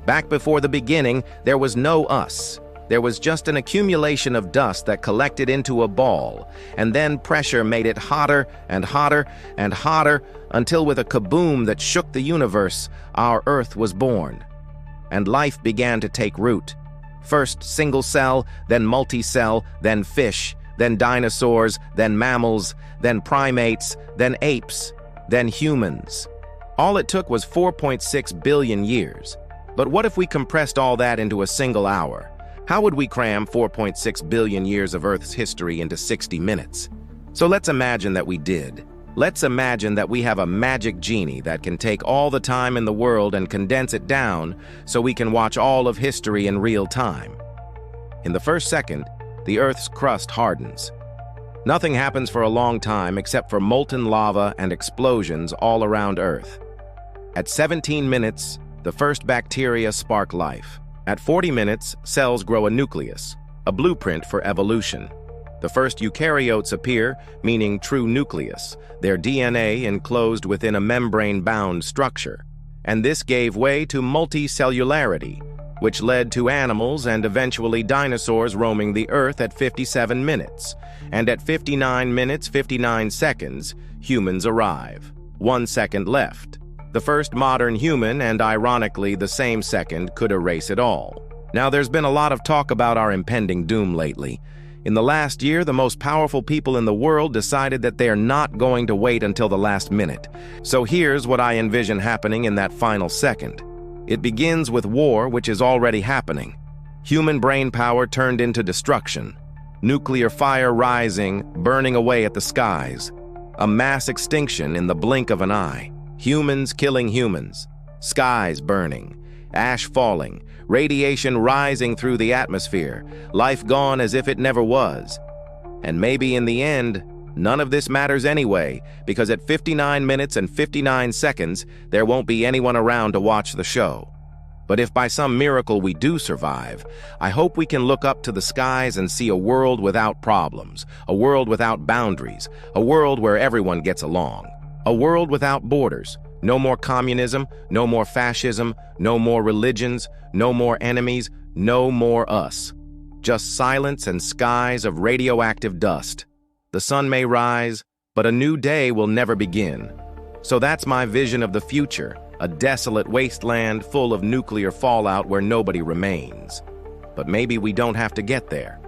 Back before the beginning, there was no us. There was just an accumulation of dust that collected into a ball, and then pressure made it hotter and hotter and hotter until with a kaboom that shook the universe, our Earth was born. And life began to take root. First single cell, then multi-cell, then fish, then dinosaurs, then mammals, then primates, then apes, then humans. All it took was 4.6 billion years. But what if we compressed all that into a single hour? How would we cram 4.6 billion years of Earth's history into 60 minutes? So let's imagine that we did. Let's imagine that we have a magic genie that can take all the time in the world and condense it down so we can watch all of history in real time. In the first second, the Earth's crust hardens. Nothing happens for a long time except for molten lava and explosions all around Earth. At 17 minutes, the first bacteria spark life. At 40 minutes, cells grow a nucleus, a blueprint for evolution. The first eukaryotes appear, meaning true nucleus, their DNA enclosed within a membrane-bound structure. And this gave way to multicellularity, which led to animals and eventually dinosaurs roaming the Earth at 57 minutes. And at 59 minutes, 59 seconds, humans arrive. 1 second left. The first modern human, and ironically the same second, could erase it all. Now there's been a lot of talk about our impending doom lately. In the last year, the most powerful people in the world decided that they are not going to wait until the last minute. So here's what I envision happening in that final second. It begins with war, which is already happening. Human brain power turned into destruction. Nuclear fire rising, burning away at the skies. A mass extinction in the blink of an eye. Humans killing humans, skies burning, ash falling, radiation rising through the atmosphere, life gone as if it never was. And maybe in the end, none of this matters anyway, because at 59 minutes and 59 seconds, there won't be anyone around to watch the show. But if by some miracle we do survive, I hope we can look up to the skies and see a world without problems, a world without boundaries, a world where everyone gets along. A world without borders, no more communism, no more fascism, no more religions, no more enemies, no more us. Just silence and skies of radioactive dust. The sun may rise, but a new day will never begin. So that's my vision of the future, a desolate wasteland full of nuclear fallout where nobody remains. But maybe we don't have to get there.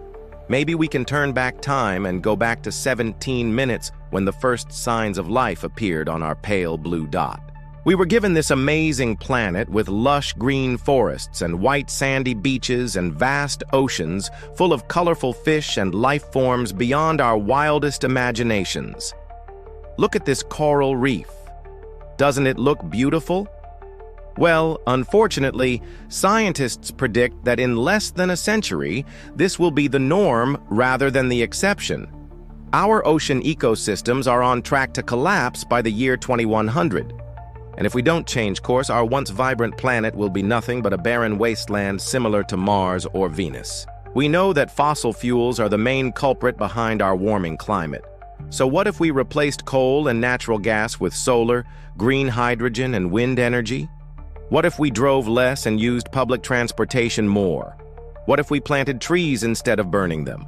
Maybe we can turn back time and go back to 17 minutes when the first signs of life appeared on our pale blue dot. We were given this amazing planet with lush green forests and white sandy beaches and vast oceans full of colorful fish and life forms beyond our wildest imaginations. Look at this coral reef. Doesn't it look beautiful? Well, unfortunately, scientists predict that in less than a century, this will be the norm rather than the exception. Our ocean ecosystems are on track to collapse by the year 2100. And if we don't change course, our once vibrant planet will be nothing but a barren wasteland similar to Mars or Venus. We know that fossil fuels are the main culprit behind our warming climate. So what if we replaced coal and natural gas with solar, green hydrogen, and wind energy? What if we drove less and used public transportation more? What if we planted trees instead of burning them?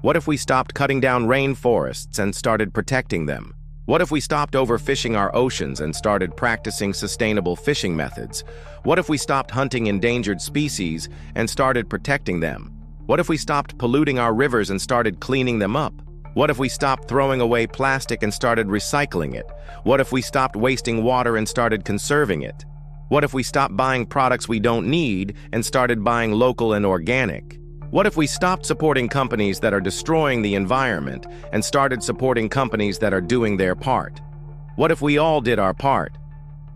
What if we stopped cutting down rainforests and started protecting them? What if we stopped overfishing our oceans and started practicing sustainable fishing methods? What if we stopped hunting endangered species and started protecting them? What if we stopped polluting our rivers and started cleaning them up? What if we stopped throwing away plastic and started recycling it? What if we stopped wasting water and started conserving it? What if we stopped buying products we don't need and started buying local and organic? What if we stopped supporting companies that are destroying the environment and started supporting companies that are doing their part? What if we all did our part?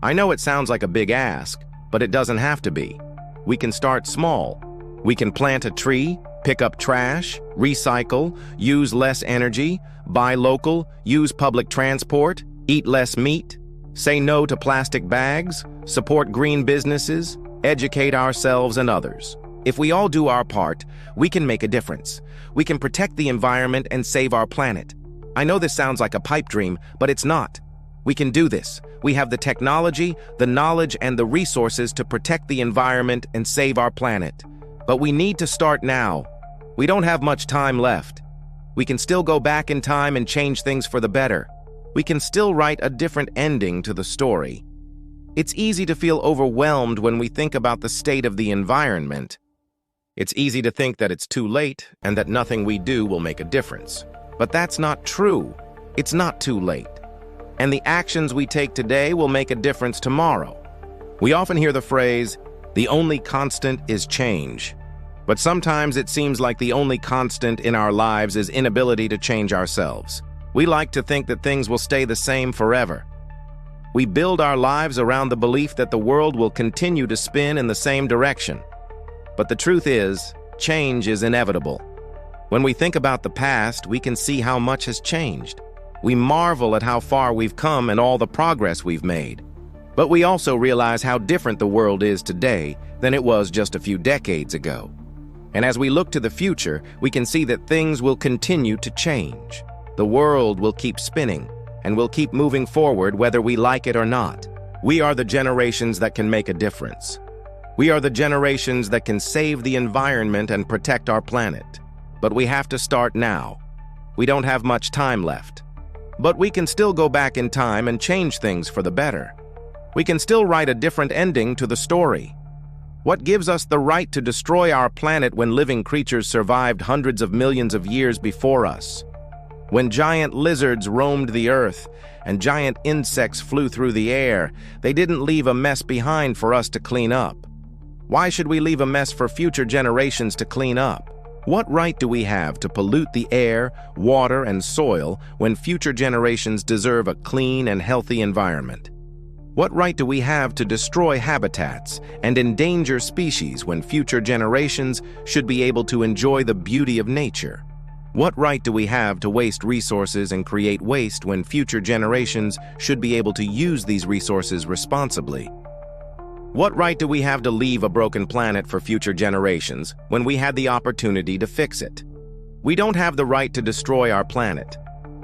I know it sounds like a big ask, but it doesn't have to be. We can start small. We can plant a tree, pick up trash, recycle, use less energy, buy local, use public transport, eat less meat, say no to plastic bags, support green businesses, educate ourselves and others. If we all do our part, we can make a difference. We can protect the environment and save our planet. I know this sounds like a pipe dream, but it's not. We can do this. We have the technology, the knowledge, and the resources to protect the environment and save our planet. But we need to start now. We don't have much time left. We can still go back in time and change things for the better. We can still write a different ending to the story. It's easy to feel overwhelmed when we think about the state of the environment. It's easy to think that it's too late and that nothing we do will make a difference. But that's not true. It's not too late. And the actions we take today will make a difference tomorrow. We often hear the phrase, "The only constant is change." But sometimes it seems like the only constant in our lives is inability to change ourselves. We like to think that things will stay the same forever. We build our lives around the belief that the world will continue to spin in the same direction. But the truth is, change is inevitable. When we think about the past, we can see how much has changed. We marvel at how far we've come and all the progress we've made. But we also realize how different the world is today than it was just a few decades ago. And as we look to the future, we can see that things will continue to change. The world will keep spinning, and will keep moving forward whether we like it or not. We are the generations that can make a difference. We are the generations that can save the environment and protect our planet. But we have to start now. We don't have much time left. But we can still go back in time and change things for the better. We can still write a different ending to the story. What gives us the right to destroy our planet when living creatures survived hundreds of millions of years before us? When giant lizards roamed the earth and giant insects flew through the air, they didn't leave a mess behind for us to clean up. Why should we leave a mess for future generations to clean up? What right do we have to pollute the air, water, and soil when future generations deserve a clean and healthy environment? What right do we have to destroy habitats and endanger species when future generations should be able to enjoy the beauty of nature? What right do we have to waste resources and create waste when future generations should be able to use these resources responsibly? What right do we have to leave a broken planet for future generations when we had the opportunity to fix it? We don't have the right to destroy our planet.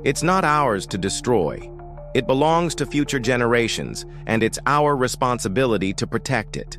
It's not ours to destroy. It belongs to future generations, and it's our responsibility to protect it.